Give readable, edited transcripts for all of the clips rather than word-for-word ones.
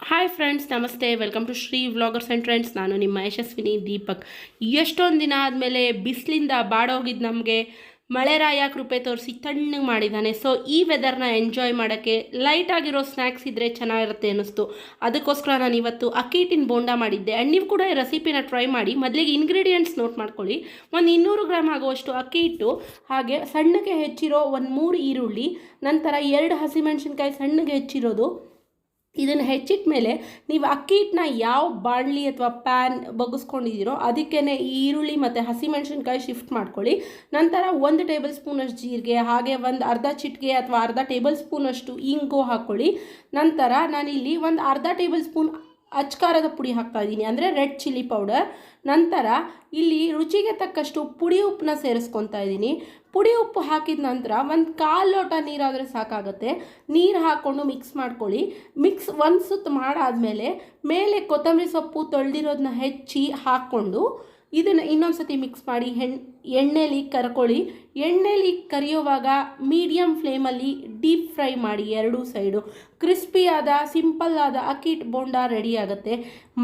Hi friends, ನಮಸ್ತೆ. Welcome to Shri vloggers and trends. ನಾನು ನಿಮ್ಮ ಯಶಸ್ವಿನಿ ದೀಪಕ್. ಎಷ್ಟೊಂದು ದಿನ ಆದಮೇಲೆ ಬಿಸಿಲಿಂದ ಬಾಡೋಗಿದ್ದು ನಮಗೆ ಮಳೆರಾಯ ಕೃಪೆ ತೋರಿಸಿ ತಣ್ಣಗೆ ಮಾಡಿದ್ದಾನೆ. ಸೊ ಈ ವೆದರ್ನ ಎಂಜಾಯ್ ಮಾಡೋಕ್ಕೆ ಲೈಟಾಗಿರೋ ಸ್ನ್ಯಾಕ್ಸ್ ಇದ್ದರೆ ಚೆನ್ನಾಗಿರುತ್ತೆ ಅನ್ನಿಸ್ತು. ಅದಕ್ಕೋಸ್ಕರ ನಾನು ಇವತ್ತು ಅಕ್ಕಿ ಹಿಟ್ಟಿನ ಬೋಂಡ ಮಾಡಿದ್ದೆ. ಆ್ಯಂಡ್ ನೀವು ಕೂಡ ಈ ರೆಸಿಪಿನ ಟ್ರೈ ಮಾಡಿ. ಮೊದಲಿಗೆ ಇಂಗ್ರೀಡಿಯೆಂಟ್ಸ್ ನೋಟ್ ಮಾಡ್ಕೊಳ್ಳಿ. ಒಂದು 200 ಗ್ರಾಮ್ ಆಗುವಷ್ಟು ಅಕ್ಕಿ ಹಿಟ್ಟು, ಹಾಗೆ ಸಣ್ಣಗೆ ಹೆಚ್ಚಿರೋ ಒಂದು 3 ಈರುಳ್ಳಿ, ನಂತರ 2 ಹಸಿಮೆಣಸಿನ್ಕಾಯಿ ಸಣ್ಣಗೆ ಹೆಚ್ಚಿರೋದು. ಇದನ್ನು ಹೆಚ್ಚಿಟ್ಟ ಮೇಲೆ ನೀವು ಅಕ್ಕಿ ಹಿಟ್ಟನ್ನ ಯಾವ ಬಾಣಲಿ ಅಥವಾ ಪ್ಯಾನ್ ಬಗ್ಗಿಸ್ಕೊಂಡಿದ್ದೀರೋ ಅದಕ್ಕೇ ಈ ಈರುಳ್ಳಿ ಮತ್ತು ಹಸಿಮೆಣಸಿನ್ಕಾಯಿ ಶಿಫ್ಟ್ ಮಾಡ್ಕೊಳ್ಳಿ. ನಂತರ 1 ಟೇಬಲ್ ಸ್ಪೂನಷ್ಟು ಜೀರಿಗೆ, ಹಾಗೆ ಒಂದು ಅರ್ಧ ಚಿಟಿಕೆ ಅಥವಾ ಅರ್ಧ ಟೇಬಲ್ ಸ್ಪೂನಷ್ಟು ಇಂಗು ಹಾಕ್ಕೊಳ್ಳಿ. ನಂತರ ನಾನಿಲ್ಲಿ ಒಂದು ಅರ್ಧ ಟೇಬಲ್ ಸ್ಪೂನ್ ಅಚ್ಕಾರದ ಪುಡಿ ಹಾಕ್ತಾ ಇದ್ದೀನಿ, ಅಂದರೆ ರೆಡ್ ಚಿಲ್ಲಿ ಪೌಡರ್. ನಂತರ ಇಲ್ಲಿ ರುಚಿಗೆ ತಕ್ಕಷ್ಟು ಪುಡಿ ಉಪ್ಪನ್ನ ಸೇರಿಸ್ಕೊತಾ ಇದ್ದೀನಿ. ಪುಡಿ ಉಪ್ಪು ಹಾಕಿದ ನಂತರ ಒಂದು 1/4 ಲೋಟ ನೀರಾದರೆ ಸಾಕಾಗುತ್ತೆ. ನೀರು ಹಾಕ್ಕೊಂಡು ಮಿಕ್ಸ್ ಮಾಡ್ಕೊಳ್ಳಿ. ಒಂದು ಸುತ್ತು ಮಾಡಾದಮೇಲೆ ಮೇಲೆ ಕೊತ್ತಂಬರಿ ಸೊಪ್ಪು ತೊಳೆದಿರೋದನ್ನ ಹೆಚ್ಚಿ ಹಾಕ್ಕೊಂಡು ಇದನ್ನು ಇನ್ನೊಂದು ಸತಿ ಮಿಕ್ಸ್ ಮಾಡಿ ಎಣ್ಣೆಲಿ ಕರ್ಕೊಳ್ಳಿ. ಎಣ್ಣೆಲಿ ಕರಿಯೋವಾಗ ಮೀಡಿಯಮ್ ಫ್ಲೇಮಲ್ಲಿ ಡೀಪ್ ಫ್ರೈ ಮಾಡಿ. 2 ಸೈಡು ಕ್ರಿಸ್ಪಿಯಾದ ಸಿಂಪಲ್ ಆದ ಅಕ್ಕಿ ಹಿಟ್ಟು ಬೋಂಡ ರೆಡಿ ಆಗುತ್ತೆ.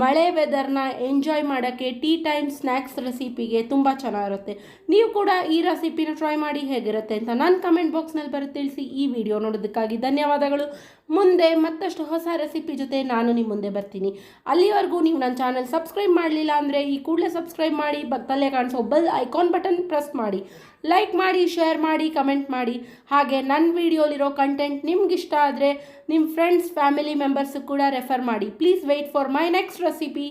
ಮಳೆ ವೆದರ್ನ ಎಂಜಾಯ್ ಮಾಡೋಕ್ಕೆ ಟೀ ಟೈಮ್ ಸ್ನ್ಯಾಕ್ಸ್ ರೆಸಿಪಿಗೆ ತುಂಬ ಚೆನ್ನಾಗಿರುತ್ತೆ. ನೀವು ಕೂಡ ಈ ರೆಸಿಪಿನ ಟ್ರೈ ಮಾಡಿ ಹೇಗಿರುತ್ತೆ ಅಂತ ನನ್ನ ಕಮೆಂಟ್ ಬಾಕ್ಸ್ನಲ್ಲಿ ಬರುತ್ತೆ ತಿಳಿಸಿ. ಈ ವಿಡಿಯೋ ನೋಡೋದಕ್ಕಾಗಿ ಧನ್ಯವಾದಗಳು. ಮುಂದೆ ಮತ್ತಷ್ಟು ಹೊಸ ರೆಸಿಪಿ ಜೊತೆ ನಾನು ನಿಮ್ಮ ಮುಂದೆ ಬರ್ತೀನಿ. ಅಲ್ಲಿವರೆಗೂ ನೀವು ನನ್ನ ಚಾನಲ್ ಸಬ್ಸ್ಕ್ರೈಬ್ ಮಾಡಲಿಲ್ಲ ಅಂದರೆ ಈ ಕೂಡಲೇ ಸಬ್ಸ್ಕ್ರೈಬ್ ಮಾಡಿ. ಪಕ್ಕದಲ್ಲೇ ಕಾಣಿಸೋ ಬೆಲ್ ಐಕಾನ್ ಬಟನ್ ಪ್ರೆಸ್ ಮಾಡಿ. ಲೈಕ್ ಮಾಡಿ, ಶೇರ್ ಮಾಡಿ, ಕಮೆಂಟ್ ಮಾಡಿ. ಹಾಗೆ ನನ್ನ ವಿಡಿಯೋಲಿರೋ ಕಂಟೆಂಟ್ ನಿಮ್ಗೆ ಇಷ್ಟ ಆದರೆ ನಿಮ್ಮ ಫ್ರೆಂಡ್ಸ್ ಫ್ಯಾಮಿಲಿ ಮೆಂಬರ್ಸ್ ಕೂಡ ರೆಫರ್ ಮಾಡಿ. Please wait for my next recipe.